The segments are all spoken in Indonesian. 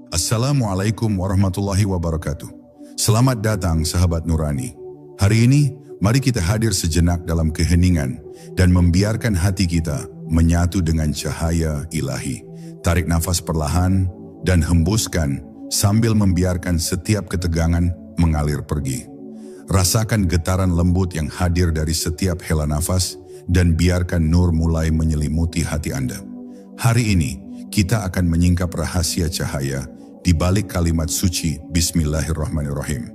Assalamualaikum warahmatullahi wabarakatuh. Selamat datang sahabat Nurani. Hari ini, mari kita hadir sejenak dalam keheningan dan membiarkan hati kita menyatu dengan cahaya ilahi. Tarik nafas perlahan dan hembuskan sambil membiarkan setiap ketegangan mengalir pergi. Rasakan getaran lembut yang hadir dari setiap hela nafas dan biarkan nur mulai menyelimuti hati Anda. Hari ini, kita akan menyingkap rahasia cahaya di balik kalimat suci Bismillahirrahmanirrahim,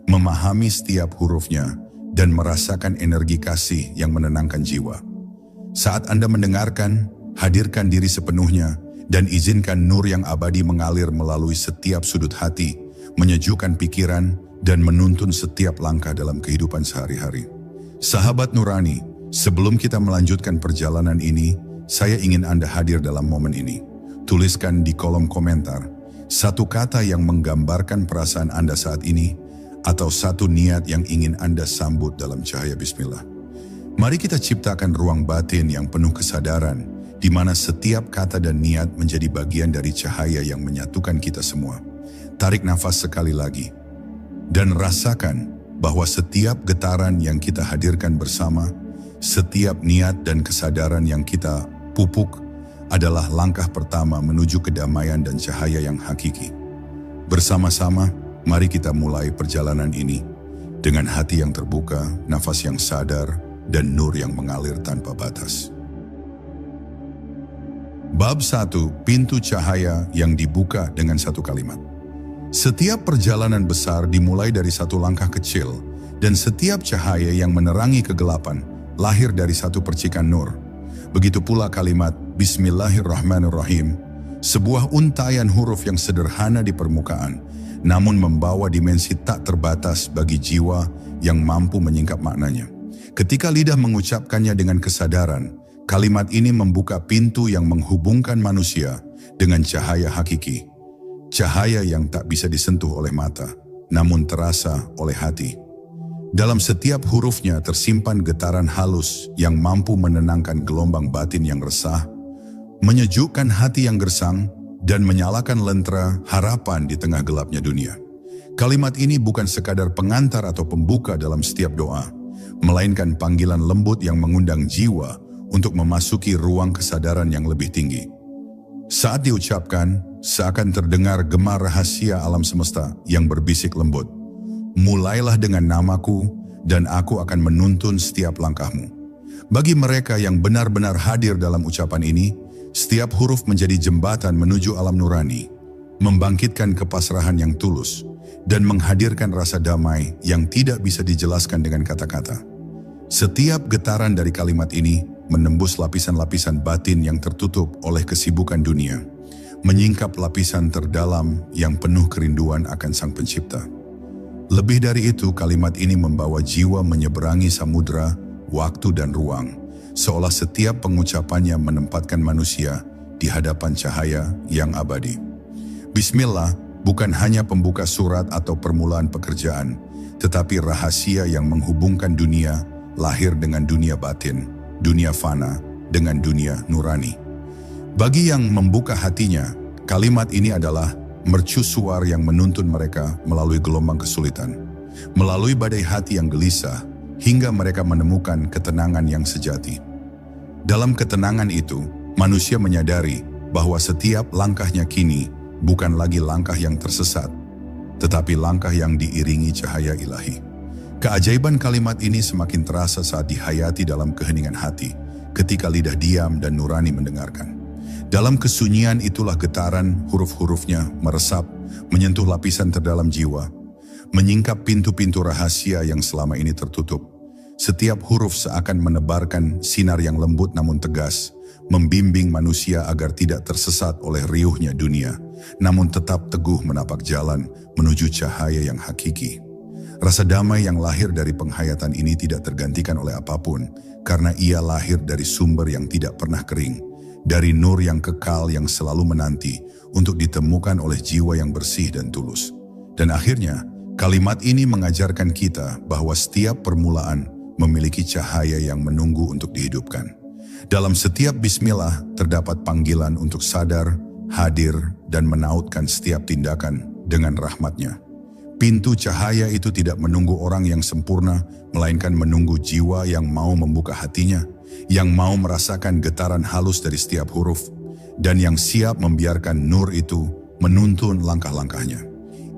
memahami setiap hurufnya dan merasakan energi kasih yang menenangkan jiwa. Saat Anda mendengarkan, hadirkan diri sepenuhnya dan izinkan nur yang abadi mengalir melalui setiap sudut hati, menyejukkan pikiran dan menuntun setiap langkah dalam kehidupan sehari-hari. Sahabat Nurani, sebelum kita melanjutkan perjalanan ini, saya ingin Anda hadir dalam momen ini. Tuliskan di kolom komentar satu kata yang menggambarkan perasaan Anda saat ini atau satu niat yang ingin Anda sambut dalam cahaya Bismillah. Mari kita ciptakan ruang batin yang penuh kesadaran di mana setiap kata dan niat menjadi bagian dari cahaya yang menyatukan kita semua. Tarik nafas sekali lagi dan rasakan bahwa setiap getaran yang kita hadirkan bersama, setiap niat dan kesadaran yang kita pupuk adalah langkah pertama menuju kedamaian dan cahaya yang hakiki. Bersama-sama, mari kita mulai perjalanan ini dengan hati yang terbuka, nafas yang sadar, dan nur yang mengalir tanpa batas. Bab 1, pintu cahaya yang dibuka dengan satu kalimat. Setiap perjalanan besar dimulai dari satu langkah kecil, dan setiap cahaya yang menerangi kegelapan lahir dari satu percikan nur. Begitu pula kalimat Bismillahirrahmanirrahim, sebuah untaian huruf yang sederhana di permukaan, namun membawa dimensi tak terbatas bagi jiwa yang mampu menyingkap maknanya. Ketika lidah mengucapkannya dengan kesadaran, kalimat ini membuka pintu yang menghubungkan manusia dengan cahaya hakiki. Cahaya yang tak bisa disentuh oleh mata, namun terasa oleh hati. Dalam setiap hurufnya tersimpan getaran halus yang mampu menenangkan gelombang batin yang resah, menyejukkan hati yang gersang, dan menyalakan lentera harapan di tengah gelapnya dunia. Kalimat ini bukan sekadar pengantar atau pembuka dalam setiap doa, melainkan panggilan lembut yang mengundang jiwa untuk memasuki ruang kesadaran yang lebih tinggi. Saat diucapkan, seakan terdengar gemar rahasia alam semesta yang berbisik lembut. Mulailah dengan namaku dan aku akan menuntun setiap langkahmu. Bagi mereka yang benar-benar hadir dalam ucapan ini, setiap huruf menjadi jembatan menuju alam nurani, membangkitkan kepasrahan yang tulus, dan menghadirkan rasa damai yang tidak bisa dijelaskan dengan kata-kata. Setiap getaran dari kalimat ini menembus lapisan-lapisan batin yang tertutup oleh kesibukan dunia, menyingkap lapisan terdalam yang penuh kerinduan akan Sang Pencipta. Lebih dari itu, kalimat ini membawa jiwa menyeberangi samudra, waktu dan ruang, seolah setiap pengucapannya menempatkan manusia di hadapan cahaya yang abadi. Bismillah bukan hanya pembuka surat atau permulaan pekerjaan, tetapi rahasia yang menghubungkan dunia lahir dengan dunia batin, dunia fana dengan dunia nurani. Bagi yang membuka hatinya, kalimat ini adalah mercusuar yang menuntun mereka melalui gelombang kesulitan, melalui badai hati yang gelisah, hingga mereka menemukan ketenangan yang sejati. Dalam ketenangan itu, manusia menyadari bahwa setiap langkahnya kini bukan lagi langkah yang tersesat, tetapi langkah yang diiringi cahaya ilahi. Keajaiban kalimat ini semakin terasa saat dihayati dalam keheningan hati, ketika lidah diam dan nurani mendengarkan. Dalam kesunyian itulah getaran huruf-hurufnya meresap, menyentuh lapisan terdalam jiwa, menyingkap pintu-pintu rahasia yang selama ini tertutup. Setiap huruf seakan menebarkan sinar yang lembut namun tegas, membimbing manusia agar tidak tersesat oleh riuhnya dunia, namun tetap teguh menapak jalan menuju cahaya yang hakiki. Rasa damai yang lahir dari penghayatan ini tidak tergantikan oleh apapun, karena ia lahir dari sumber yang tidak pernah kering, dari nur yang kekal yang selalu menanti untuk ditemukan oleh jiwa yang bersih dan tulus. Dan akhirnya, kalimat ini mengajarkan kita bahwa setiap permulaan memiliki cahaya yang menunggu untuk dihidupkan. Dalam setiap bismillah terdapat panggilan untuk sadar, hadir, dan menautkan setiap tindakan dengan rahmat-Nya. Pintu cahaya itu tidak menunggu orang yang sempurna, melainkan menunggu jiwa yang mau membuka hatinya, yang mau merasakan getaran halus dari setiap huruf, dan yang siap membiarkan nur itu menuntun langkah-langkahnya.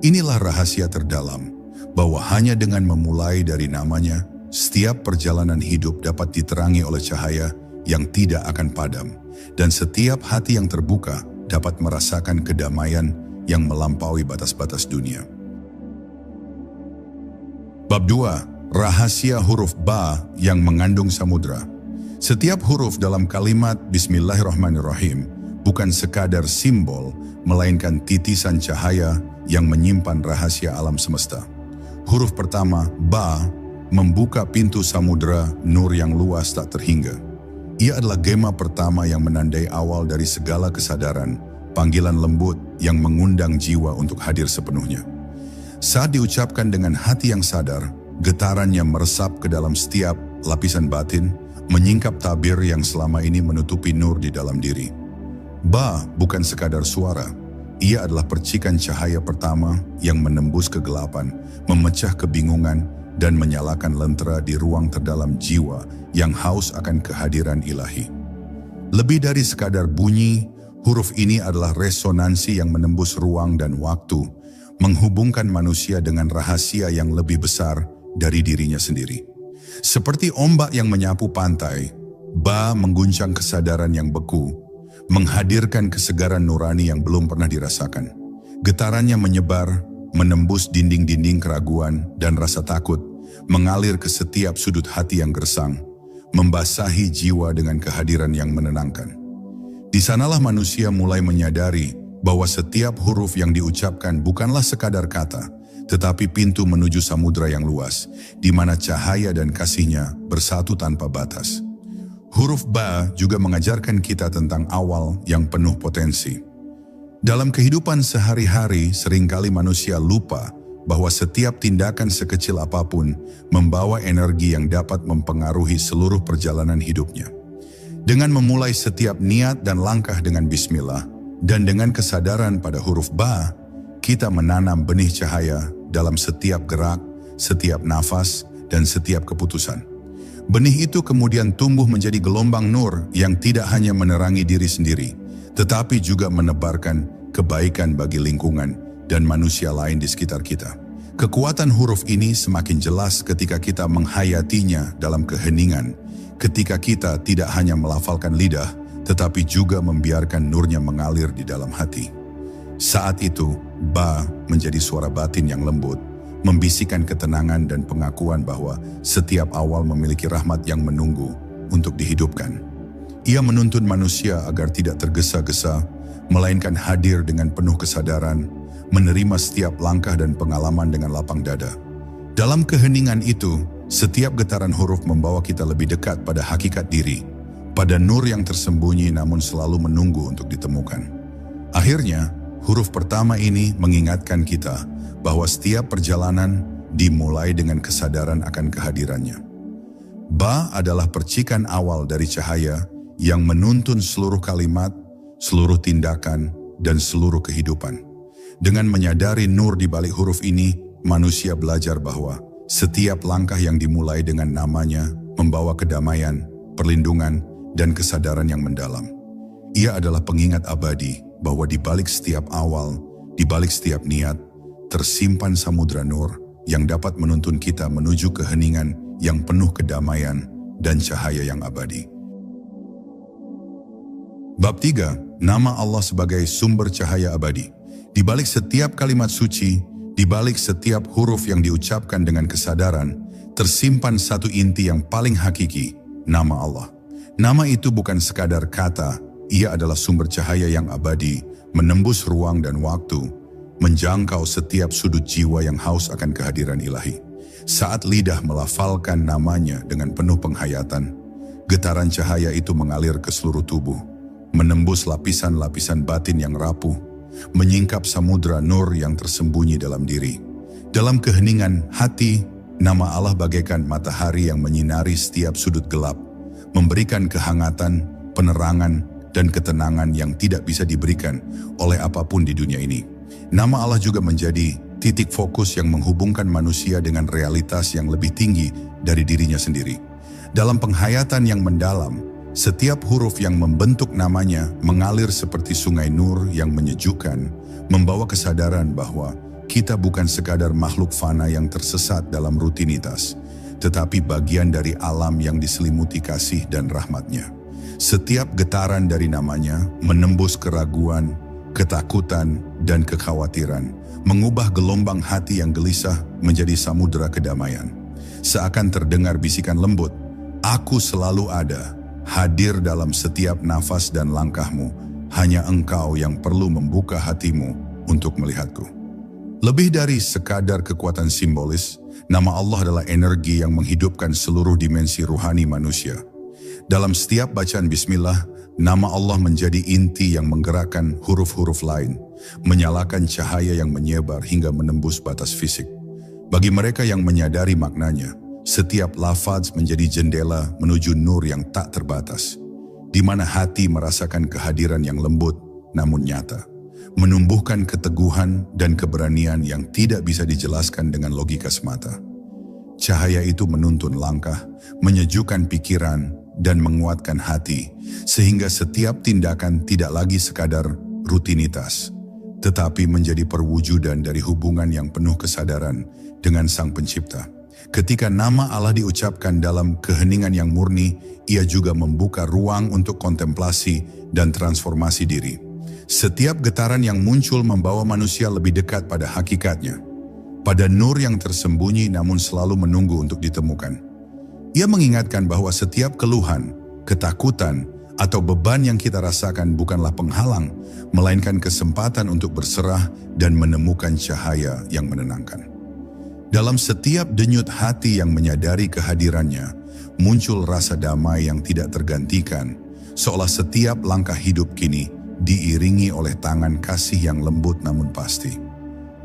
Inilah rahasia terdalam, bahwa hanya dengan memulai dari namanya, setiap perjalanan hidup dapat diterangi oleh cahaya yang tidak akan padam, dan setiap hati yang terbuka dapat merasakan kedamaian yang melampaui batas-batas dunia. Bab 2. Rahasia huruf Ba yang mengandung samudra. Setiap huruf dalam kalimat Bismillahirrahmanirrahim bukan sekadar simbol, melainkan titisan cahaya yang menyimpan rahasia alam semesta. Huruf pertama, Ba, membuka pintu samudra nur yang luas tak terhingga. Ia adalah gema pertama yang menandai awal dari segala kesadaran, panggilan lembut yang mengundang jiwa untuk hadir sepenuhnya. Saat diucapkan dengan hati yang sadar, getarannya meresap ke dalam setiap lapisan batin, menyingkap tabir yang selama ini menutupi nur di dalam diri. Ba bukan sekadar suara, ia adalah percikan cahaya pertama yang menembus kegelapan, memecah kebingungan, dan menyalakan lentera di ruang terdalam jiwa yang haus akan kehadiran ilahi. Lebih dari sekadar bunyi, huruf ini adalah resonansi yang menembus ruang dan waktu, menghubungkan manusia dengan rahasia yang lebih besar dari dirinya sendiri. Seperti ombak yang menyapu pantai, Ba mengguncang kesadaran yang beku, menghadirkan kesegaran nurani yang belum pernah dirasakan. Getarannya menyebar, menembus dinding-dinding keraguan dan rasa takut, mengalir ke setiap sudut hati yang gersang, membasahi jiwa dengan kehadiran yang menenangkan. Di sanalah manusia mulai menyadari bahwa setiap huruf yang diucapkan bukanlah sekadar kata, tetapi pintu menuju samudra yang luas, di mana cahaya dan kasih-Nya bersatu tanpa batas. Huruf Ba juga mengajarkan kita tentang awal yang penuh potensi. Dalam kehidupan sehari-hari, seringkali manusia lupa bahwa setiap tindakan sekecil apapun membawa energi yang dapat mempengaruhi seluruh perjalanan hidupnya. Dengan memulai setiap niat dan langkah dengan bismillah, dan dengan kesadaran pada huruf Ba, kita menanam benih cahaya dalam setiap gerak, setiap nafas, dan setiap keputusan. Benih itu kemudian tumbuh menjadi gelombang nur yang tidak hanya menerangi diri sendiri, tetapi juga menebarkan kebaikan bagi lingkungan dan manusia lain di sekitar kita. Kekuatan huruf ini semakin jelas ketika kita menghayatinya dalam keheningan, ketika kita tidak hanya melafalkan lidah, tetapi juga membiarkan nurnya mengalir di dalam hati. Saat itu, Ba menjadi suara batin yang lembut, membisikkan ketenangan dan pengakuan bahwa setiap awal memiliki rahmat yang menunggu untuk dihidupkan. Ia menuntun manusia agar tidak tergesa-gesa, melainkan hadir dengan penuh kesadaran, menerima setiap langkah dan pengalaman dengan lapang dada. Dalam keheningan itu, setiap getaran huruf membawa kita lebih dekat pada hakikat diri, pada nur yang tersembunyi namun selalu menunggu untuk ditemukan. Akhirnya, huruf pertama ini mengingatkan kita bahwa setiap perjalanan dimulai dengan kesadaran akan kehadirannya. Ba adalah percikan awal dari cahaya yang menuntun seluruh kalimat, seluruh tindakan, dan seluruh kehidupan. Dengan menyadari nur di balik huruf ini, manusia belajar bahwa setiap langkah yang dimulai dengan namanya membawa kedamaian, perlindungan, dan kesadaran yang mendalam. Ia adalah pengingat abadi bahwa di balik setiap awal, di balik setiap niat, tersimpan samudra nur yang dapat menuntun kita menuju keheningan yang penuh kedamaian dan cahaya yang abadi. Bab 3. Nama Allah sebagai sumber cahaya abadi. Di balik setiap kalimat suci, di balik setiap huruf yang diucapkan dengan kesadaran, tersimpan satu inti yang paling hakiki, nama Allah. Nama itu bukan sekadar kata, ia adalah sumber cahaya yang abadi, menembus ruang dan waktu, menjangkau setiap sudut jiwa yang haus akan kehadiran ilahi. Saat lidah melafalkan namanya dengan penuh penghayatan, getaran cahaya itu mengalir ke seluruh tubuh, menembus lapisan-lapisan batin yang rapuh, menyingkap samudra nur yang tersembunyi dalam diri. Dalam keheningan hati, nama Allah bagaikan matahari yang menyinari setiap sudut gelap, memberikan kehangatan, penerangan, dan ketenangan yang tidak bisa diberikan oleh apapun di dunia ini. Nama Allah juga menjadi titik fokus yang menghubungkan manusia dengan realitas yang lebih tinggi dari dirinya sendiri. Dalam penghayatan yang mendalam, setiap huruf yang membentuk namanya mengalir seperti sungai nur yang menyejukkan, membawa kesadaran bahwa kita bukan sekadar makhluk fana yang tersesat dalam rutinitas, tetapi bagian dari alam yang diselimuti kasih dan rahmatnya. Setiap getaran dari namanya menembus keraguan, ketakutan, dan kekhawatiran, mengubah gelombang hati yang gelisah menjadi samudera kedamaian. Seakan terdengar bisikan lembut, "Aku selalu ada, hadir dalam setiap nafas dan langkahmu. Hanya engkau yang perlu membuka hatimu untuk melihatku." Lebih dari sekadar kekuatan simbolis, nama Allah adalah energi yang menghidupkan seluruh dimensi ruhani manusia. Dalam setiap bacaan bismillah, nama Allah menjadi inti yang menggerakkan huruf-huruf lain, menyalakan cahaya yang menyebar hingga menembus batas fisik. Bagi mereka yang menyadari maknanya, setiap lafaz menjadi jendela menuju nur yang tak terbatas, di mana hati merasakan kehadiran yang lembut namun nyata, menumbuhkan keteguhan dan keberanian yang tidak bisa dijelaskan dengan logika semata. Cahaya itu menuntun langkah, menyejukkan pikiran, dan menguatkan hati, sehingga setiap tindakan tidak lagi sekadar rutinitas, tetapi menjadi perwujudan dari hubungan yang penuh kesadaran dengan Sang Pencipta. Ketika nama Allah diucapkan dalam keheningan yang murni, ia juga membuka ruang untuk kontemplasi dan transformasi diri. Setiap getaran yang muncul membawa manusia lebih dekat pada hakikatnya, pada nur yang tersembunyi namun selalu menunggu untuk ditemukan. Ia mengingatkan bahwa setiap keluhan, ketakutan, atau beban yang kita rasakan bukanlah penghalang, melainkan kesempatan untuk berserah dan menemukan cahaya yang menenangkan. Dalam setiap denyut hati yang menyadari kehadirannya, muncul rasa damai yang tidak tergantikan, seolah setiap langkah hidup kini diiringi oleh tangan kasih yang lembut namun pasti.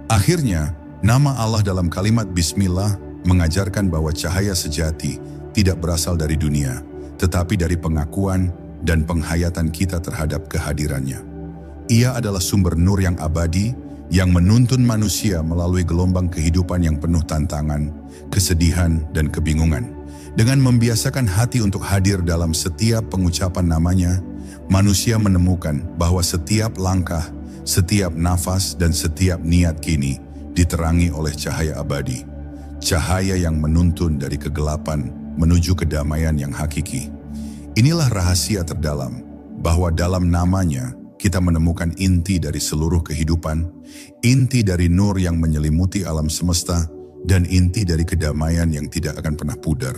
Akhirnya, nama Allah dalam kalimat bismillah mengajarkan bahwa cahaya sejati tidak berasal dari dunia, tetapi dari pengakuan dan penghayatan kita terhadap kehadirannya. Ia adalah sumber nur yang abadi, yang menuntun manusia melalui gelombang kehidupan yang penuh tantangan, kesedihan, dan kebingungan. Dengan membiasakan hati untuk hadir dalam setiap pengucapan namanya, manusia menemukan bahwa setiap langkah, setiap nafas, dan setiap niat kini diterangi oleh cahaya abadi. Cahaya yang menuntun dari kegelapan menuju kedamaian yang hakiki. Inilah rahasia terdalam, bahwa dalam namanya kita menemukan inti dari seluruh kehidupan, inti dari nur yang menyelimuti alam semesta, dan inti dari kedamaian yang tidak akan pernah pudar.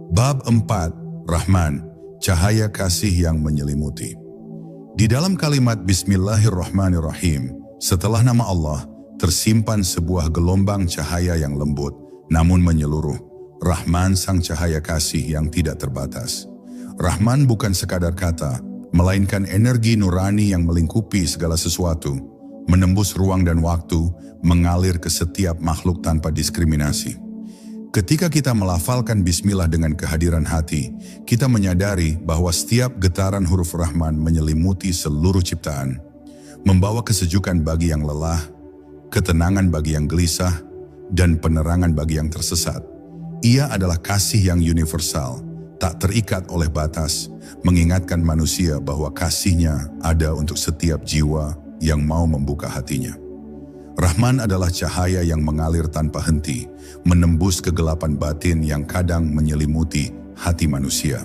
Bab 4, Rahman, cahaya kasih yang menyelimuti. Di dalam kalimat Bismillahirrahmanirrahim, setelah nama Allah, tersimpan sebuah gelombang cahaya yang lembut, namun menyeluruh. Rahman, sang cahaya kasih yang tidak terbatas. Rahman bukan sekadar kata, melainkan energi nurani yang melingkupi segala sesuatu, menembus ruang dan waktu, mengalir ke setiap makhluk tanpa diskriminasi. Ketika kita melafalkan bismillah dengan kehadiran hati, kita menyadari bahwa setiap getaran huruf Rahman menyelimuti seluruh ciptaan, membawa kesejukan bagi yang lelah, ketenangan bagi yang gelisah, dan penerangan bagi yang tersesat. Ia adalah kasih yang universal, tak terikat oleh batas, mengingatkan manusia bahwa kasihnya ada untuk setiap jiwa yang mau membuka hatinya. Rahman adalah cahaya yang mengalir tanpa henti, menembus kegelapan batin yang kadang menyelimuti hati manusia.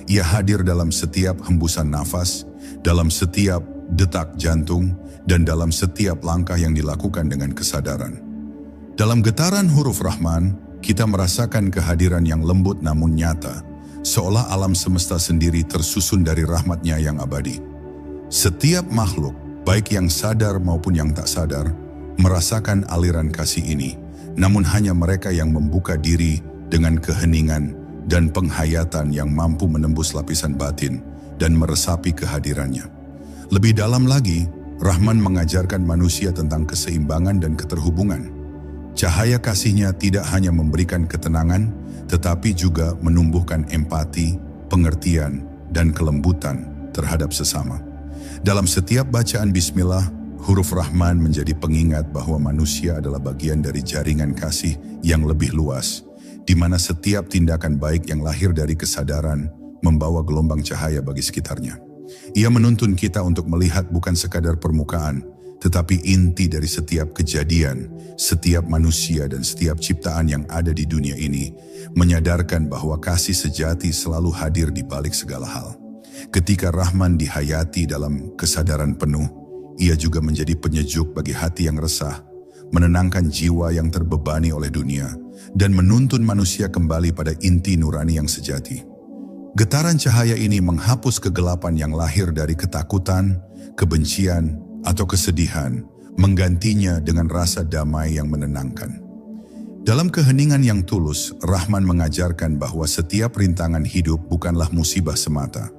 Ia hadir dalam setiap hembusan nafas, dalam setiap detak jantung, dan dalam setiap langkah yang dilakukan dengan kesadaran. Dalam getaran huruf Rahman, kita merasakan kehadiran yang lembut namun nyata, seolah alam semesta sendiri tersusun dari rahmatnya yang abadi. Setiap makhluk, baik yang sadar maupun yang tak sadar, merasakan aliran kasih ini, namun hanya mereka yang membuka diri dengan keheningan dan penghayatan yang mampu menembus lapisan batin dan meresapi kehadirannya. Lebih dalam lagi, Rahman mengajarkan manusia tentang keseimbangan dan keterhubungan. Cahaya kasihnya tidak hanya memberikan ketenangan, tetapi juga menumbuhkan empati, pengertian, dan kelembutan terhadap sesama. Dalam setiap bacaan bismillah, huruf Rahman menjadi pengingat bahwa manusia adalah bagian dari jaringan kasih yang lebih luas, di mana setiap tindakan baik yang lahir dari kesadaran membawa gelombang cahaya bagi sekitarnya. Ia menuntun kita untuk melihat bukan sekadar permukaan, tetapi inti dari setiap kejadian, setiap manusia dan setiap ciptaan yang ada di dunia ini, menyadarkan bahwa kasih sejati selalu hadir di balik segala hal. Ketika Rahman dihayati dalam kesadaran penuh, ia juga menjadi penyejuk bagi hati yang resah, menenangkan jiwa yang terbebani oleh dunia, dan menuntun manusia kembali pada inti nurani yang sejati. Getaran cahaya ini menghapus kegelapan yang lahir dari ketakutan, kebencian, atau kesedihan, menggantinya dengan rasa damai yang menenangkan. Dalam keheningan yang tulus, Rahman mengajarkan bahwa setiap rintangan hidup bukanlah musibah semata,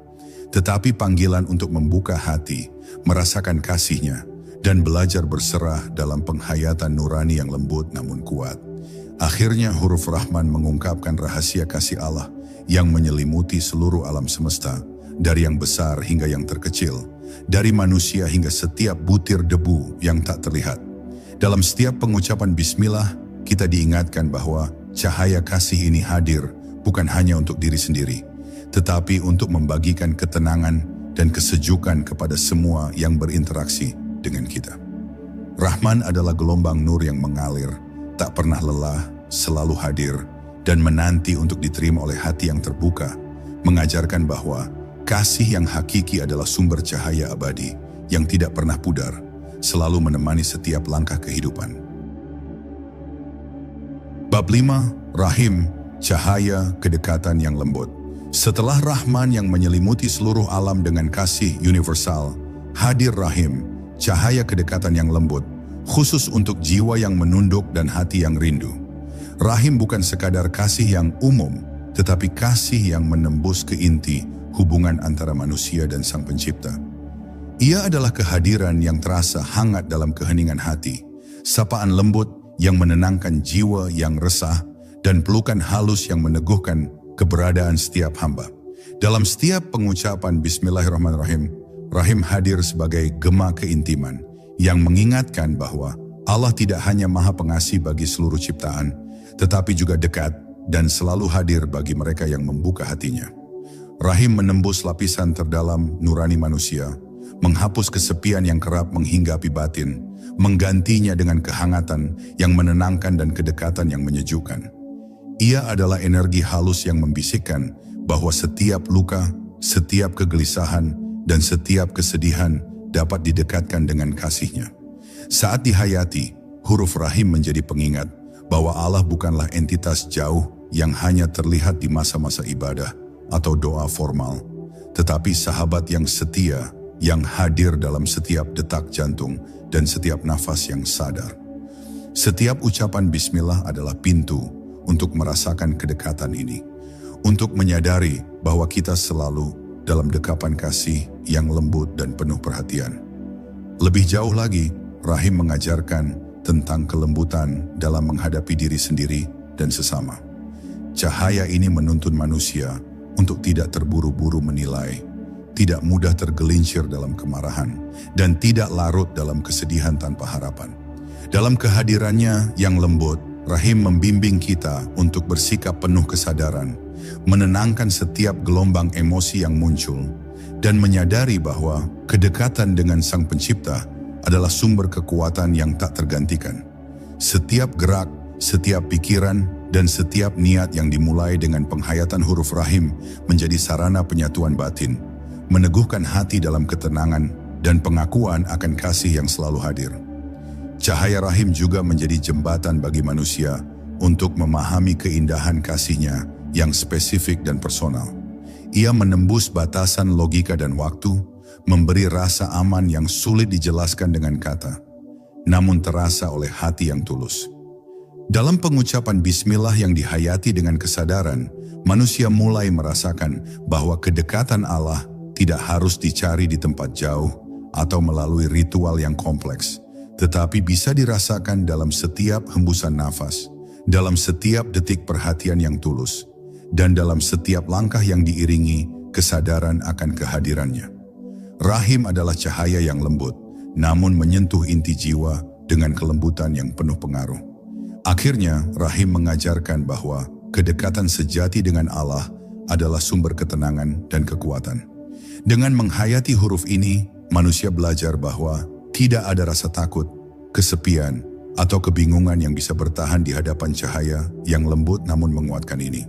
tetapi panggilan untuk membuka hati, merasakan kasihnya, dan belajar berserah dalam penghayatan nurani yang lembut namun kuat. Akhirnya huruf Rahman mengungkapkan rahasia kasih Allah yang menyelimuti seluruh alam semesta, dari yang besar hingga yang terkecil, dari manusia hingga setiap butir debu yang tak terlihat. Dalam setiap pengucapan bismillah, kita diingatkan bahwa cahaya kasih ini hadir bukan hanya untuk diri sendiri, tetapi untuk membagikan ketenangan dan kesejukan kepada semua yang berinteraksi dengan kita. Rahman adalah gelombang nur yang mengalir, tak pernah lelah, selalu hadir, dan menanti untuk diterima oleh hati yang terbuka, mengajarkan bahwa kasih yang hakiki adalah sumber cahaya abadi yang tidak pernah pudar, selalu menemani setiap langkah kehidupan. Bab 5, Rahim, cahaya kedekatan yang lembut. Setelah Rahman yang menyelimuti seluruh alam dengan kasih universal, hadir Rahim, cahaya kedekatan yang lembut, khusus untuk jiwa yang menunduk dan hati yang rindu. Rahim bukan sekadar kasih yang umum, tetapi kasih yang menembus ke inti hubungan antara manusia dan Sang Pencipta. Ia adalah kehadiran yang terasa hangat dalam keheningan hati, sapaan lembut yang menenangkan jiwa yang resah, dan pelukan halus yang meneguhkan keberadaan setiap hamba. Dalam setiap pengucapan Bismillahirrahmanirrahim, Rahim hadir sebagai gema keintiman yang mengingatkan bahwa Allah tidak hanya Maha Pengasih bagi seluruh ciptaan, tetapi juga dekat dan selalu hadir bagi mereka yang membuka hatinya. Rahim menembus lapisan terdalam nurani manusia, menghapus kesepian yang kerap menghinggapi batin, menggantinya dengan kehangatan yang menenangkan dan kedekatan yang menyejukkan. Ia adalah energi halus yang membisikkan bahwa setiap luka, setiap kegelisahan, dan setiap kesedihan dapat didekatkan dengan kasih-Nya. Saat dihayati, huruf Rahim menjadi pengingat bahwa Allah bukanlah entitas jauh yang hanya terlihat di masa-masa ibadah atau doa formal, tetapi sahabat yang setia, yang hadir dalam setiap detak jantung dan setiap nafas yang sadar. Setiap ucapan bismillah adalah pintu untuk merasakan kedekatan ini, untuk menyadari bahwa kita selalu dalam dekapan kasih yang lembut dan penuh perhatian. Lebih jauh lagi, Rahim mengajarkan tentang kelembutan dalam menghadapi diri sendiri dan sesama. Cahaya ini menuntun manusia untuk tidak terburu-buru menilai, tidak mudah tergelincir dalam kemarahan, dan tidak larut dalam kesedihan tanpa harapan. Dalam kehadirannya yang lembut, Rahim membimbing kita untuk bersikap penuh kesadaran, menenangkan setiap gelombang emosi yang muncul, dan menyadari bahwa kedekatan dengan Sang Pencipta adalah sumber kekuatan yang tak tergantikan. Setiap gerak, setiap pikiran, dan setiap niat yang dimulai dengan penghayatan huruf Rahim menjadi sarana penyatuan batin, meneguhkan hati dalam ketenangan, dan pengakuan akan kasih yang selalu hadir. Cahaya Rahim juga menjadi jembatan bagi manusia untuk memahami keindahan kasih-Nya yang spesifik dan personal. Ia menembus batasan logika dan waktu, memberi rasa aman yang sulit dijelaskan dengan kata, namun terasa oleh hati yang tulus. Dalam pengucapan bismillah yang dihayati dengan kesadaran, manusia mulai merasakan bahwa kedekatan Allah tidak harus dicari di tempat jauh atau melalui ritual yang kompleks, tetapi bisa dirasakan dalam setiap hembusan nafas, dalam setiap detik perhatian yang tulus, dan dalam setiap langkah yang diiringi kesadaran akan kehadirannya. Rahim adalah cahaya yang lembut, namun menyentuh inti jiwa dengan kelembutan yang penuh pengaruh. Akhirnya, rahim mengajarkan bahwa kedekatan sejati dengan Allah adalah sumber ketenangan dan kekuatan. Dengan menghayati huruf ini, manusia belajar bahwa tidak ada rasa takut, kesepian, atau kebingungan yang bisa bertahan di hadapan cahaya yang lembut namun menguatkan ini.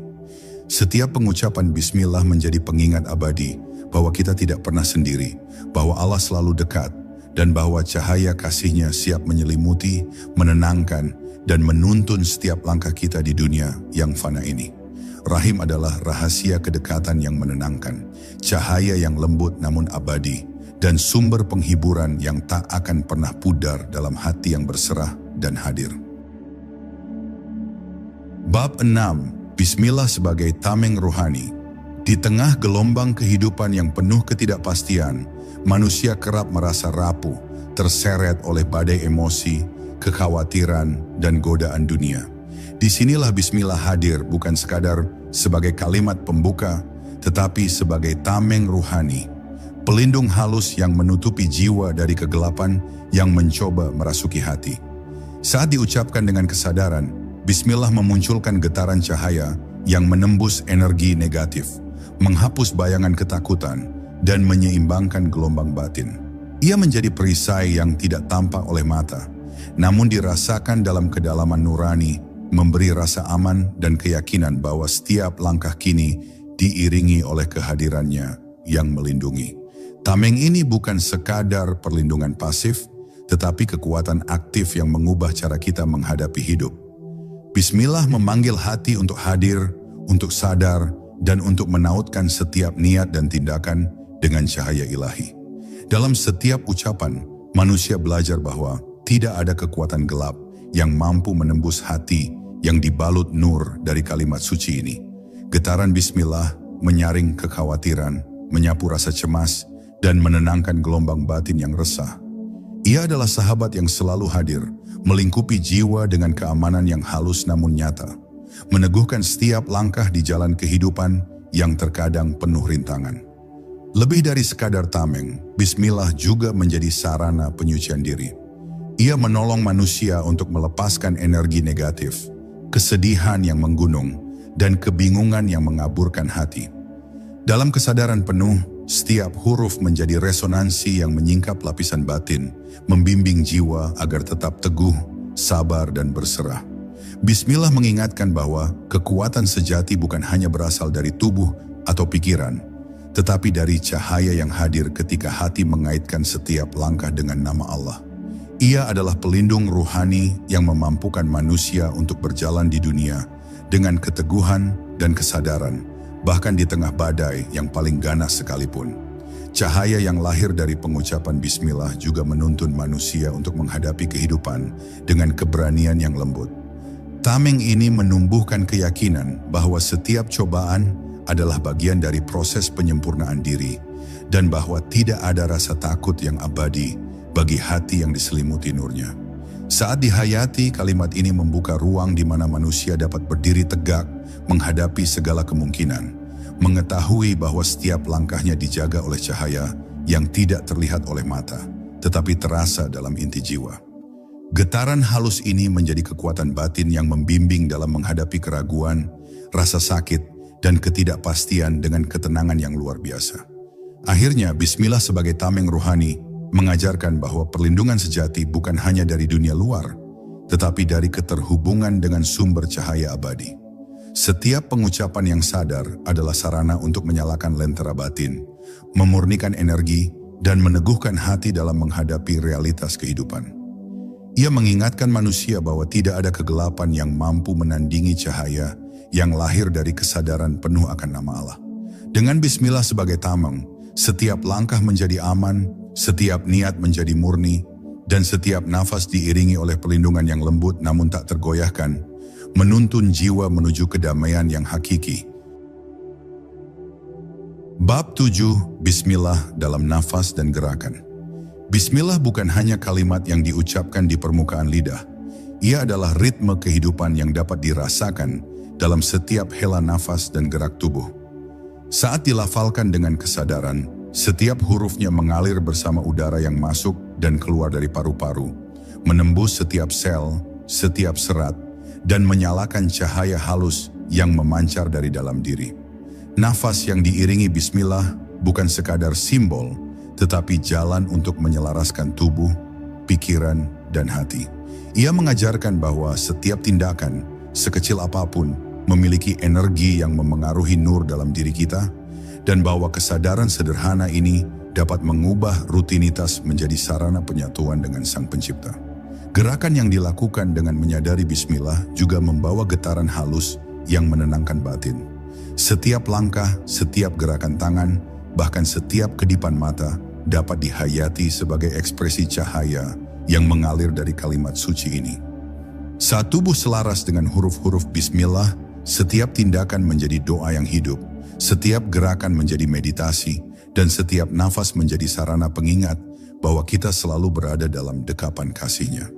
Setiap pengucapan bismillah menjadi pengingat abadi bahwa kita tidak pernah sendiri, bahwa Allah selalu dekat, dan bahwa cahaya kasih-Nya siap menyelimuti, menenangkan, dan menuntun setiap langkah kita di dunia yang fana ini. Rahim adalah rahasia kedekatan yang menenangkan, cahaya yang lembut namun abadi, dan sumber penghiburan yang tak akan pernah pudar dalam hati yang berserah dan hadir. Bab 6. Bismillah sebagai tameng rohani. Di tengah gelombang kehidupan yang penuh ketidakpastian, manusia kerap merasa rapuh, terseret oleh badai emosi, kekhawatiran, dan godaan dunia. Disinilah bismillah hadir bukan sekadar sebagai kalimat pembuka, tetapi sebagai tameng rohani, pelindung halus yang menutupi jiwa dari kegelapan yang mencoba merasuki hati. Saat diucapkan dengan kesadaran, bismillah memunculkan getaran cahaya yang menembus energi negatif, menghapus bayangan ketakutan, dan menyeimbangkan gelombang batin. Ia menjadi perisai yang tidak tampak oleh mata, namun dirasakan dalam kedalaman nurani, memberi rasa aman dan keyakinan bahwa setiap langkah kini diiringi oleh kehadirannya yang melindungi. Tameng ini bukan sekadar perlindungan pasif, tetapi kekuatan aktif yang mengubah cara kita menghadapi hidup. Bismillah memanggil hati untuk hadir, untuk sadar, dan untuk menautkan setiap niat dan tindakan dengan cahaya ilahi. Dalam setiap ucapan, manusia belajar bahwa tidak ada kekuatan gelap yang mampu menembus hati yang dibalut nur dari kalimat suci ini. Getaran bismillah menyaring kekhawatiran, menyapu rasa cemas, dan menenangkan gelombang batin yang resah. Ia adalah sahabat yang selalu hadir, melingkupi jiwa dengan keamanan yang halus namun nyata, meneguhkan setiap langkah di jalan kehidupan yang terkadang penuh rintangan. Lebih dari sekadar tameng, bismillah juga menjadi sarana penyucian diri. Ia menolong manusia untuk melepaskan energi negatif, kesedihan yang menggunung, dan kebingungan yang mengaburkan hati. Dalam kesadaran penuh, setiap huruf menjadi resonansi yang menyingkap lapisan batin, membimbing jiwa agar tetap teguh, sabar, dan berserah. Bismillah mengingatkan bahwa kekuatan sejati bukan hanya berasal dari tubuh atau pikiran, tetapi dari cahaya yang hadir ketika hati mengaitkan setiap langkah dengan nama Allah. Ia adalah pelindung ruhani yang memampukan manusia untuk berjalan di dunia dengan keteguhan dan kesadaran, bahkan di tengah badai yang paling ganas sekalipun. Cahaya yang lahir dari pengucapan bismillah juga menuntun manusia untuk menghadapi kehidupan dengan keberanian yang lembut. Tameng ini menumbuhkan keyakinan bahwa setiap cobaan adalah bagian dari proses penyempurnaan diri, dan bahwa tidak ada rasa takut yang abadi bagi hati yang diselimuti nurnya. Saat dihayati, kalimat ini membuka ruang di mana manusia dapat berdiri tegak, menghadapi segala kemungkinan, mengetahui bahwa setiap langkahnya dijaga oleh cahaya yang tidak terlihat oleh mata, tetapi terasa dalam inti jiwa. Getaran halus ini menjadi kekuatan batin yang membimbing dalam menghadapi keraguan, rasa sakit, dan ketidakpastian dengan ketenangan yang luar biasa. Akhirnya, bismillah sebagai tameng rohani mengajarkan bahwa perlindungan sejati bukan hanya dari dunia luar, tetapi dari keterhubungan dengan sumber cahaya abadi. Setiap pengucapan yang sadar adalah sarana untuk menyalakan lentera batin, memurnikan energi, dan meneguhkan hati dalam menghadapi realitas kehidupan. Ia mengingatkan manusia bahwa tidak ada kegelapan yang mampu menandingi cahaya yang lahir dari kesadaran penuh akan nama Allah. Dengan bismillah sebagai tameng, setiap langkah menjadi aman, setiap niat menjadi murni, dan setiap nafas diiringi oleh perlindungan yang lembut namun tak tergoyahkan, menuntun jiwa menuju kedamaian yang hakiki. Bab 7. Bismillah dalam nafas dan gerakan. Bismillah bukan hanya kalimat yang diucapkan di permukaan lidah. Ia adalah ritme kehidupan yang dapat dirasakan dalam setiap hela nafas dan gerak tubuh. Saat dilafalkan dengan kesadaran, setiap hurufnya mengalir bersama udara yang masuk dan keluar dari paru-paru, menembus setiap sel, setiap serat, dan menyalakan cahaya halus yang memancar dari dalam diri. Nafas yang diiringi bismillah bukan sekadar simbol, tetapi jalan untuk menyelaraskan tubuh, pikiran, dan hati. Ia mengajarkan bahwa setiap tindakan, sekecil apapun, memiliki energi yang memengaruhi nur dalam diri kita, dan bahwa kesadaran sederhana ini dapat mengubah rutinitas menjadi sarana penyatuan dengan Sang Pencipta. Gerakan yang dilakukan dengan menyadari bismillah juga membawa getaran halus yang menenangkan batin. Setiap langkah, setiap gerakan tangan, bahkan setiap kedipan mata dapat dihayati sebagai ekspresi cahaya yang mengalir dari kalimat suci ini. Saat tubuh selaras dengan huruf-huruf bismillah, setiap tindakan menjadi doa yang hidup, setiap gerakan menjadi meditasi, dan setiap nafas menjadi sarana pengingat bahwa kita selalu berada dalam dekapan kasih-Nya.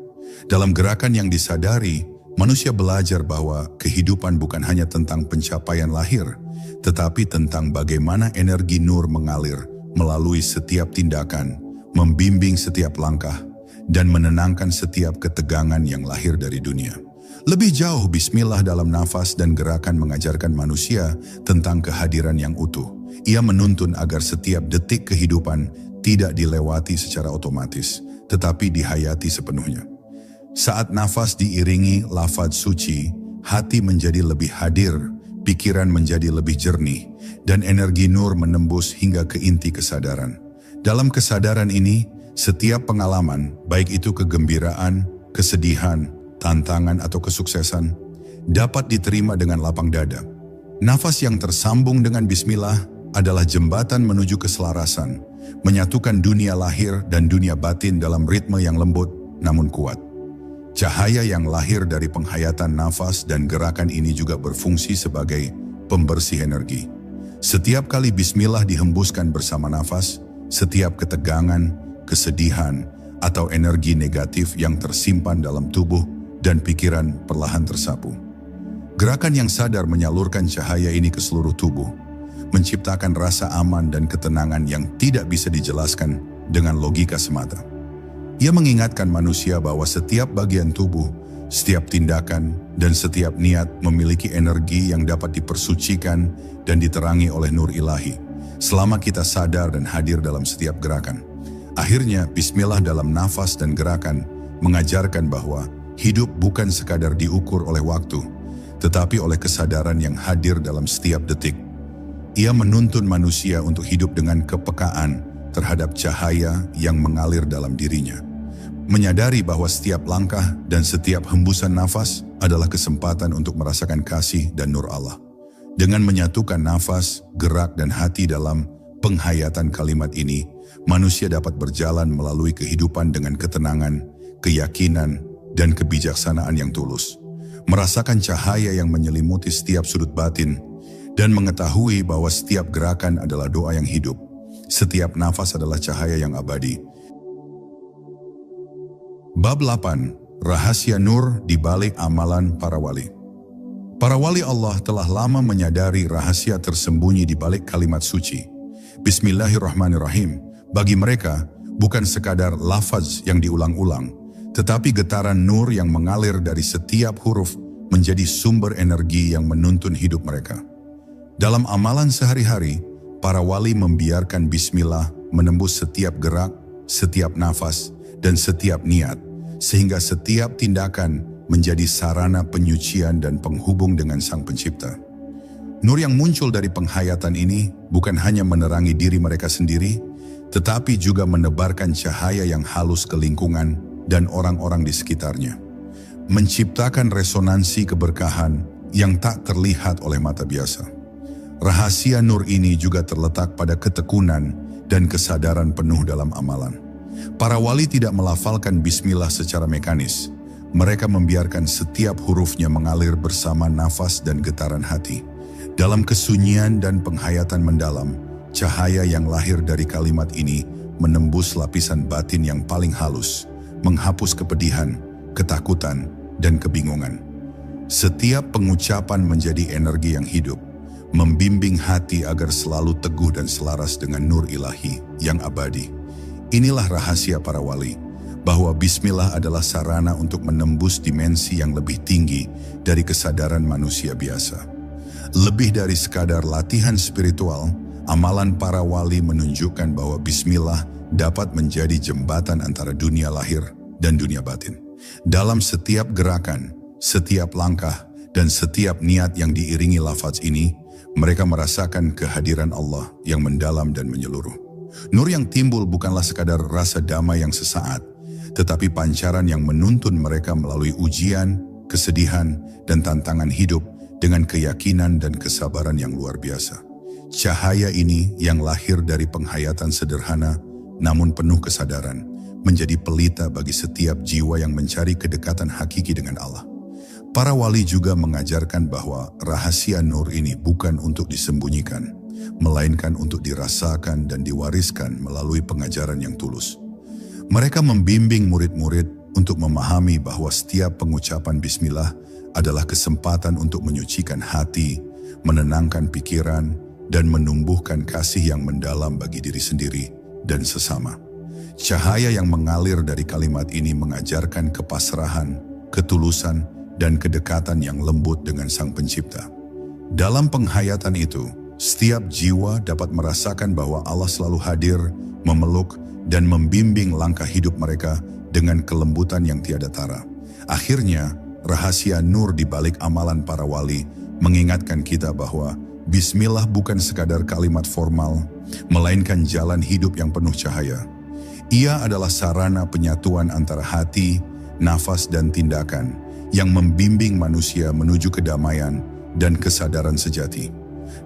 Dalam gerakan yang disadari, manusia belajar bahwa kehidupan bukan hanya tentang pencapaian lahir, tetapi tentang bagaimana energi nur mengalir melalui setiap tindakan, membimbing setiap langkah, dan menenangkan setiap ketegangan yang lahir dari dunia. Lebih jauh, bismillah dalam nafas dan gerakan mengajarkan manusia tentang kehadiran yang utuh. Ia menuntun agar setiap detik kehidupan tidak dilewati secara otomatis, tetapi dihayati sepenuhnya. Saat nafas diiringi lafaz suci, hati menjadi lebih hadir, pikiran menjadi lebih jernih, dan energi nur menembus hingga ke inti kesadaran. Dalam kesadaran ini, setiap pengalaman, baik itu kegembiraan, kesedihan, tantangan atau kesuksesan, dapat diterima dengan lapang dada. Nafas yang tersambung dengan bismillah adalah jembatan menuju keselarasan, menyatukan dunia lahir dan dunia batin dalam ritme yang lembut namun kuat. Cahaya yang lahir dari penghayatan nafas dan gerakan ini juga berfungsi sebagai pembersih energi. Setiap kali bismillah dihembuskan bersama nafas, setiap ketegangan, kesedihan, atau energi negatif yang tersimpan dalam tubuh dan pikiran perlahan tersapu. Gerakan yang sadar menyalurkan cahaya ini ke seluruh tubuh, menciptakan rasa aman dan ketenangan yang tidak bisa dijelaskan dengan logika semata. Ia mengingatkan manusia bahwa setiap bagian tubuh, setiap tindakan, dan setiap niat memiliki energi yang dapat dipersucikan dan diterangi oleh nur ilahi, selama kita sadar dan hadir dalam setiap gerakan. Akhirnya, bismillah dalam nafas dan gerakan mengajarkan bahwa hidup bukan sekadar diukur oleh waktu, tetapi oleh kesadaran yang hadir dalam setiap detik. Ia menuntun manusia untuk hidup dengan kepekaan terhadap cahaya yang mengalir dalam dirinya. Menyadari bahwa setiap langkah dan setiap hembusan nafas adalah kesempatan untuk merasakan kasih dan nur Allah. Dengan menyatukan nafas, gerak, dan hati dalam penghayatan kalimat ini, manusia dapat berjalan melalui kehidupan dengan ketenangan, keyakinan, dan kebijaksanaan yang tulus. Merasakan cahaya yang menyelimuti setiap sudut batin, dan mengetahui bahwa setiap gerakan adalah doa yang hidup. Setiap nafas adalah cahaya yang abadi. Bab 8. Rahasia Nur di balik amalan para wali. Para wali Allah telah lama menyadari rahasia tersembunyi di balik kalimat suci. Bismillahirrahmanirrahim. Bagi mereka, bukan sekadar lafaz yang diulang-ulang, tetapi getaran nur yang mengalir dari setiap huruf menjadi sumber energi yang menuntun hidup mereka. Dalam amalan sehari-hari, para wali membiarkan bismillah menembus setiap gerak, setiap nafas, dan setiap niat, sehingga setiap tindakan menjadi sarana penyucian dan penghubung dengan Sang Pencipta. Nur yang muncul dari penghayatan ini bukan hanya menerangi diri mereka sendiri, tetapi juga menebarkan cahaya yang halus ke lingkungan dan orang-orang di sekitarnya, menciptakan resonansi keberkahan yang tak terlihat oleh mata biasa. Rahasia nur ini juga terletak pada ketekunan dan kesadaran penuh dalam amalan. Para wali tidak melafalkan bismillah secara mekanis. Mereka membiarkan setiap hurufnya mengalir bersama nafas dan getaran hati. Dalam kesunyian dan penghayatan mendalam, cahaya yang lahir dari kalimat ini menembus lapisan batin yang paling halus, menghapus kepedihan, ketakutan, dan kebingungan. Setiap pengucapan menjadi energi yang hidup, membimbing hati agar selalu teguh dan selaras dengan nur ilahi yang abadi. Inilah rahasia para wali, bahwa bismillah adalah sarana untuk menembus dimensi yang lebih tinggi dari kesadaran manusia biasa. Lebih dari sekadar latihan spiritual, amalan para wali menunjukkan bahwa bismillah dapat menjadi jembatan antara dunia lahir dan dunia batin. Dalam setiap gerakan, setiap langkah, dan setiap niat yang diiringi lafaz ini, mereka merasakan kehadiran Allah yang mendalam dan menyeluruh. Nur yang timbul bukanlah sekadar rasa damai yang sesaat, tetapi pancaran yang menuntun mereka melalui ujian, kesedihan, dan tantangan hidup dengan keyakinan dan kesabaran yang luar biasa. Cahaya ini yang lahir dari penghayatan sederhana namun penuh kesadaran, menjadi pelita bagi setiap jiwa yang mencari kedekatan hakiki dengan Allah. Para wali juga mengajarkan bahwa rahasia nur ini bukan untuk disembunyikan, melainkan untuk dirasakan dan diwariskan melalui pengajaran yang tulus. Mereka membimbing murid-murid untuk memahami bahwa setiap pengucapan bismillah adalah kesempatan untuk menyucikan hati, menenangkan pikiran, dan menumbuhkan kasih yang mendalam bagi diri sendiri dan sesama. Cahaya yang mengalir dari kalimat ini mengajarkan kepasrahan, ketulusan, dan kedekatan yang lembut dengan Sang Pencipta. Dalam penghayatan itu, setiap jiwa dapat merasakan bahwa Allah selalu hadir, memeluk, dan membimbing langkah hidup mereka dengan kelembutan yang tiada tara. Akhirnya, rahasia nur di balik amalan para wali mengingatkan kita bahwa bismillah bukan sekadar kalimat formal, melainkan jalan hidup yang penuh cahaya. Ia adalah sarana penyatuan antara hati, nafas, dan tindakan yang membimbing manusia menuju kedamaian dan kesadaran sejati.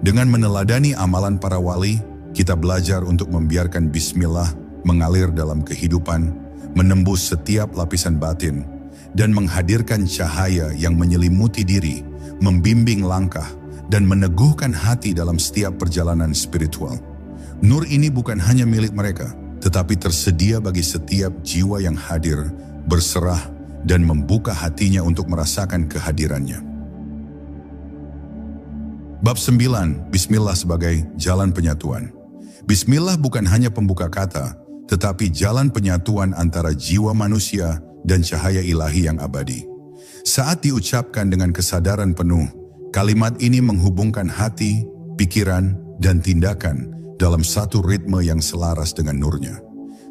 Dengan meneladani amalan para wali, kita belajar untuk membiarkan bismillah mengalir dalam kehidupan, menembus setiap lapisan batin, dan menghadirkan cahaya yang menyelimuti diri, membimbing langkah, dan meneguhkan hati dalam setiap perjalanan spiritual. Nur ini bukan hanya milik mereka, tetapi tersedia bagi setiap jiwa yang hadir, berserah, dan membuka hatinya untuk merasakan kehadirannya. Bab 9, Bismillah sebagai jalan penyatuan. Bismillah bukan hanya pembuka kata, tetapi jalan penyatuan antara jiwa manusia dan cahaya ilahi yang abadi. Saat diucapkan dengan kesadaran penuh, kalimat ini menghubungkan hati, pikiran, dan tindakan dalam satu ritme yang selaras dengan nurnya.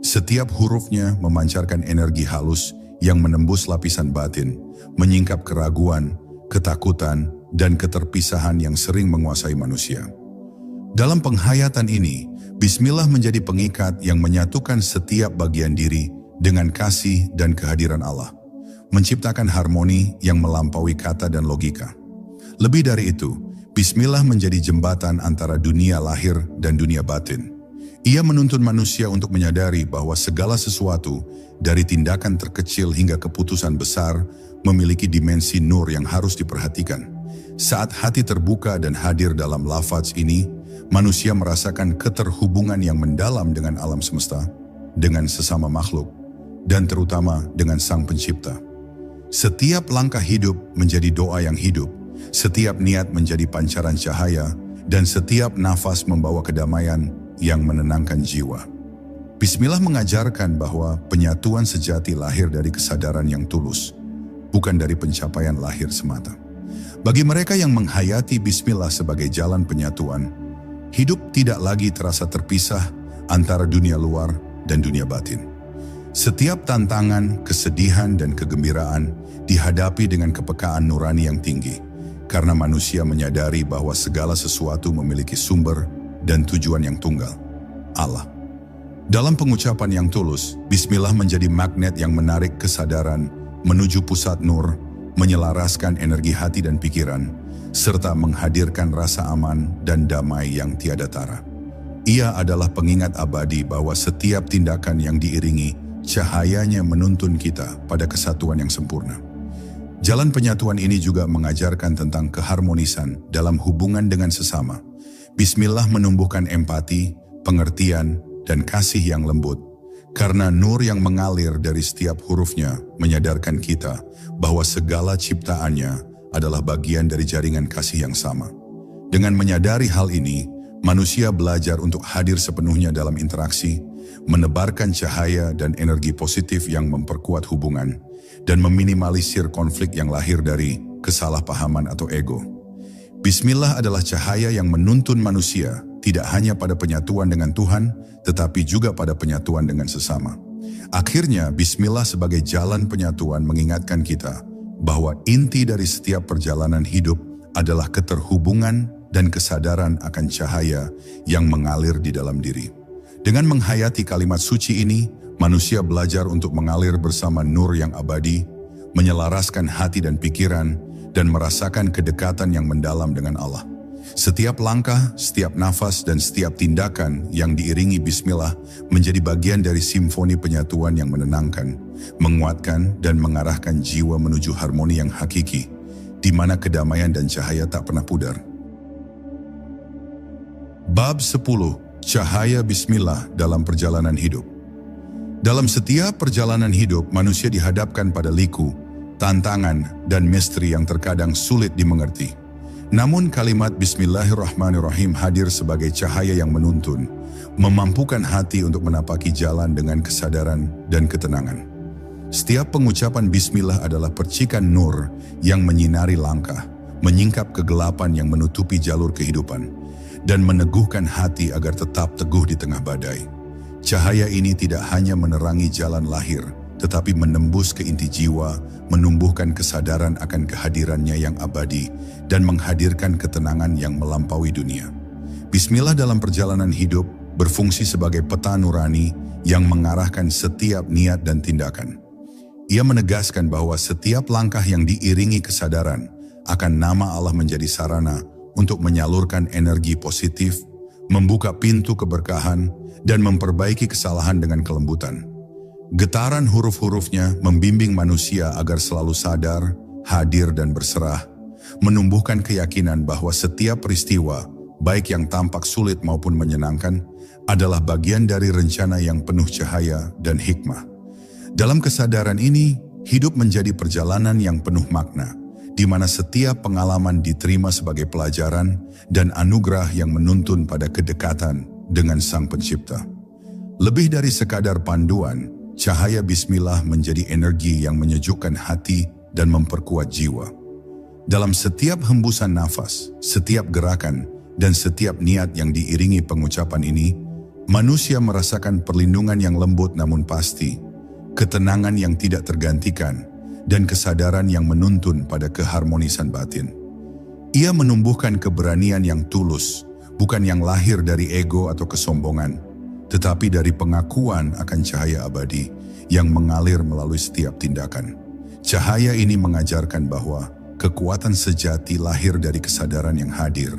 Setiap hurufnya memancarkan energi halus yang menembus lapisan batin, menyingkap keraguan, ketakutan, dan keterpisahan yang sering menguasai manusia. Dalam penghayatan ini, bismillah menjadi pengikat yang menyatukan setiap bagian diri dengan kasih dan kehadiran Allah, menciptakan harmoni yang melampaui kata dan logika. Lebih dari itu, bismillah menjadi jembatan antara dunia lahir dan dunia batin. Ia menuntun manusia untuk menyadari bahwa segala sesuatu, dari tindakan terkecil hingga keputusan besar, memiliki dimensi nur yang harus diperhatikan. Saat hati terbuka dan hadir dalam lafaz ini, manusia merasakan keterhubungan yang mendalam dengan alam semesta, dengan sesama makhluk, dan terutama dengan Sang Pencipta. Setiap langkah hidup menjadi doa yang hidup, setiap niat menjadi pancaran cahaya, dan setiap nafas membawa kedamaian yang menenangkan jiwa. Bismillah mengajarkan bahwa penyatuan sejati lahir dari kesadaran yang tulus, bukan dari pencapaian lahir semata. Bagi mereka yang menghayati bismillah sebagai jalan penyatuan, hidup tidak lagi terasa terpisah antara dunia luar dan dunia batin. Setiap tantangan, kesedihan, dan kegembiraan dihadapi dengan kepekaan nurani yang tinggi, karena manusia menyadari bahwa segala sesuatu memiliki sumber dan tujuan yang tunggal, Allah. Dalam pengucapan yang tulus, bismillah menjadi magnet yang menarik kesadaran menuju pusat nur, menyelaraskan energi hati dan pikiran, serta menghadirkan rasa aman dan damai yang tiada tara. Ia adalah pengingat abadi bahwa setiap tindakan yang diiringi, cahayanya menuntun kita pada kesatuan yang sempurna. Jalan penyatuan ini juga mengajarkan tentang keharmonisan dalam hubungan dengan sesama. Bismillah menumbuhkan empati, pengertian, dan kasih yang lembut, karena nur yang mengalir dari setiap hurufnya menyadarkan kita bahwa segala ciptaannya adalah bagian dari jaringan kasih yang sama. Dengan menyadari hal ini, manusia belajar untuk hadir sepenuhnya dalam interaksi, menebarkan cahaya dan energi positif yang memperkuat hubungan, dan meminimalisir konflik yang lahir dari kesalahpahaman atau ego. Bismillah adalah cahaya yang menuntun manusia tidak hanya pada penyatuan dengan Tuhan, tetapi juga pada penyatuan dengan sesama. Akhirnya, Bismillah sebagai jalan penyatuan mengingatkan kita bahwa inti dari setiap perjalanan hidup adalah keterhubungan dan kesadaran akan cahaya yang mengalir di dalam diri. Dengan menghayati kalimat suci ini, manusia belajar untuk mengalir bersama nur yang abadi, menyelaraskan hati dan pikiran, dan merasakan kedekatan yang mendalam dengan Allah. Setiap langkah, setiap nafas, dan setiap tindakan yang diiringi Bismillah menjadi bagian dari simfoni penyatuan yang menenangkan, menguatkan, dan mengarahkan jiwa menuju harmoni yang hakiki, di mana kedamaian dan cahaya tak pernah pudar. Bab 10. Cahaya Bismillah dalam perjalanan hidup. Dalam setiap perjalanan hidup, manusia dihadapkan pada liku, tantangan, dan misteri yang terkadang sulit dimengerti. Namun kalimat Bismillahirrahmanirrahim hadir sebagai cahaya yang menuntun, memampukan hati untuk menapaki jalan dengan kesadaran dan ketenangan. Setiap pengucapan Bismillah adalah percikan nur yang menyinari langkah, menyingkap kegelapan yang menutupi jalur kehidupan, dan meneguhkan hati agar tetap teguh di tengah badai. Cahaya ini tidak hanya menerangi jalan lahir, tetapi menembus ke inti jiwa, menumbuhkan kesadaran akan kehadirannya yang abadi, dan menghadirkan ketenangan yang melampaui dunia. Bismillah dalam perjalanan hidup berfungsi sebagai peta nurani yang mengarahkan setiap niat dan tindakan. Ia menegaskan bahwa setiap langkah yang diiringi kesadaran akan nama Allah menjadi sarana untuk menyalurkan energi positif, membuka pintu keberkahan, dan memperbaiki kesalahan dengan kelembutan. Getaran huruf-hurufnya membimbing manusia agar selalu sadar, hadir, dan berserah, menumbuhkan keyakinan bahwa setiap peristiwa, baik yang tampak sulit maupun menyenangkan, adalah bagian dari rencana yang penuh cahaya dan hikmah. Dalam kesadaran ini, hidup menjadi perjalanan yang penuh makna, di mana setiap pengalaman diterima sebagai pelajaran dan anugerah yang menuntun pada kedekatan dengan Sang Pencipta. Lebih dari sekadar panduan, cahaya Bismillah menjadi energi yang menyejukkan hati dan memperkuat jiwa. Dalam setiap hembusan nafas, setiap gerakan, dan setiap niat yang diiringi pengucapan ini, manusia merasakan perlindungan yang lembut namun pasti, ketenangan yang tidak tergantikan, dan kesadaran yang menuntun pada keharmonisan batin. Ia menumbuhkan keberanian yang tulus, bukan yang lahir dari ego atau kesombongan, tetapi dari pengakuan akan cahaya abadi yang mengalir melalui setiap tindakan. Cahaya ini mengajarkan bahwa kekuatan sejati lahir dari kesadaran yang hadir,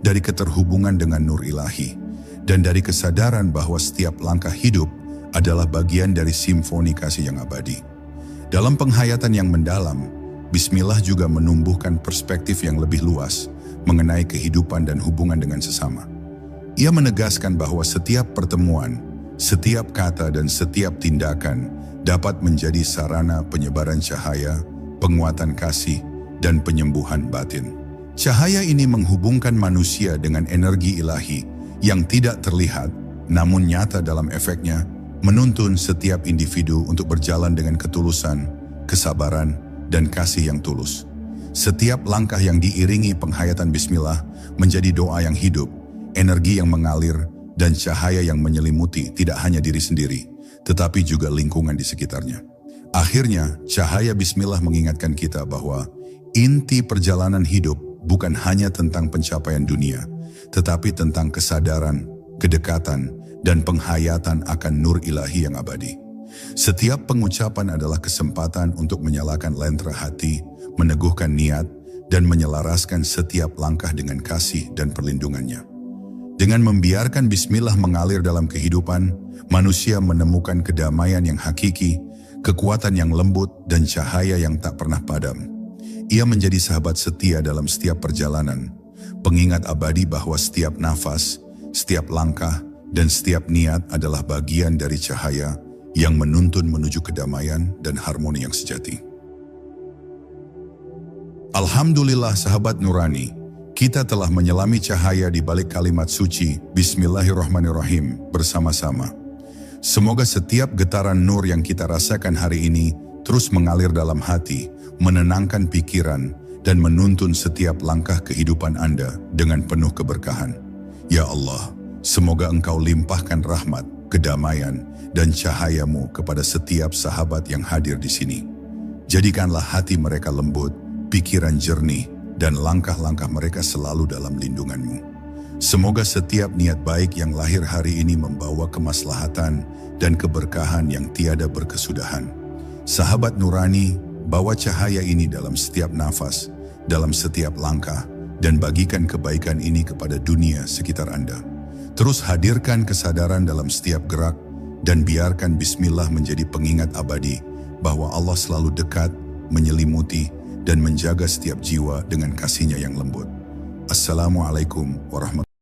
dari keterhubungan dengan nur ilahi, dan dari kesadaran bahwa setiap langkah hidup adalah bagian dari simfoni kasih yang abadi. Dalam penghayatan yang mendalam, Bismillah juga menumbuhkan perspektif yang lebih luas mengenai kehidupan dan hubungan dengan sesama. Ia menegaskan bahwa setiap pertemuan, setiap kata, dan setiap tindakan dapat menjadi sarana penyebaran cahaya, penguatan kasih, dan penyembuhan batin. Cahaya ini menghubungkan manusia dengan energi ilahi yang tidak terlihat, namun nyata dalam efeknya, menuntun setiap individu untuk berjalan dengan ketulusan, kesabaran, dan kasih yang tulus. Setiap langkah yang diiringi penghayatan Bismillah menjadi doa yang hidup, energi yang mengalir, dan cahaya yang menyelimuti tidak hanya diri sendiri, tetapi juga lingkungan di sekitarnya. Akhirnya, cahaya Bismillah mengingatkan kita bahwa inti perjalanan hidup bukan hanya tentang pencapaian dunia, tetapi tentang kesadaran, kedekatan, dan penghayatan akan nur ilahi yang abadi. Setiap pengucapan adalah kesempatan untuk menyalakan lentera hati, meneguhkan niat, dan menyelaraskan setiap langkah dengan kasih dan perlindungannya. Dengan membiarkan Bismillah mengalir dalam kehidupan, manusia menemukan kedamaian yang hakiki, kekuatan yang lembut, dan cahaya yang tak pernah padam. Ia menjadi sahabat setia dalam setiap perjalanan, pengingat abadi bahwa setiap nafas, setiap langkah, dan setiap niat adalah bagian dari cahaya yang menuntun menuju kedamaian dan harmoni yang sejati. Alhamdulillah sahabat nurani, Kita telah menyelami cahaya di balik kalimat suci Bismillahirrahmanirrahim bersama-sama. Semoga setiap getaran nur yang kita rasakan hari ini terus mengalir dalam hati, menenangkan pikiran, dan menuntun setiap langkah kehidupan Anda dengan penuh keberkahan. Ya Allah, semoga Engkau limpahkan rahmat, kedamaian, dan cahaya-Mu kepada setiap sahabat yang hadir di sini. Jadikanlah hati mereka lembut, pikiran jernih, dan langkah-langkah mereka selalu dalam lindungan-Mu. Semoga setiap niat baik yang lahir hari ini membawa kemaslahatan dan keberkahan yang tiada berkesudahan. Sahabat nurani, bawa cahaya ini dalam setiap nafas, dalam setiap langkah, dan bagikan kebaikan ini kepada dunia sekitar Anda. Terus hadirkan kesadaran dalam setiap gerak, dan biarkan Bismillah menjadi pengingat abadi bahwa Allah selalu dekat, menyelimuti, dan menjaga setiap jiwa dengan kasih-Nya yang lembut. Assalamualaikum warahmatullahi wabarakatuh.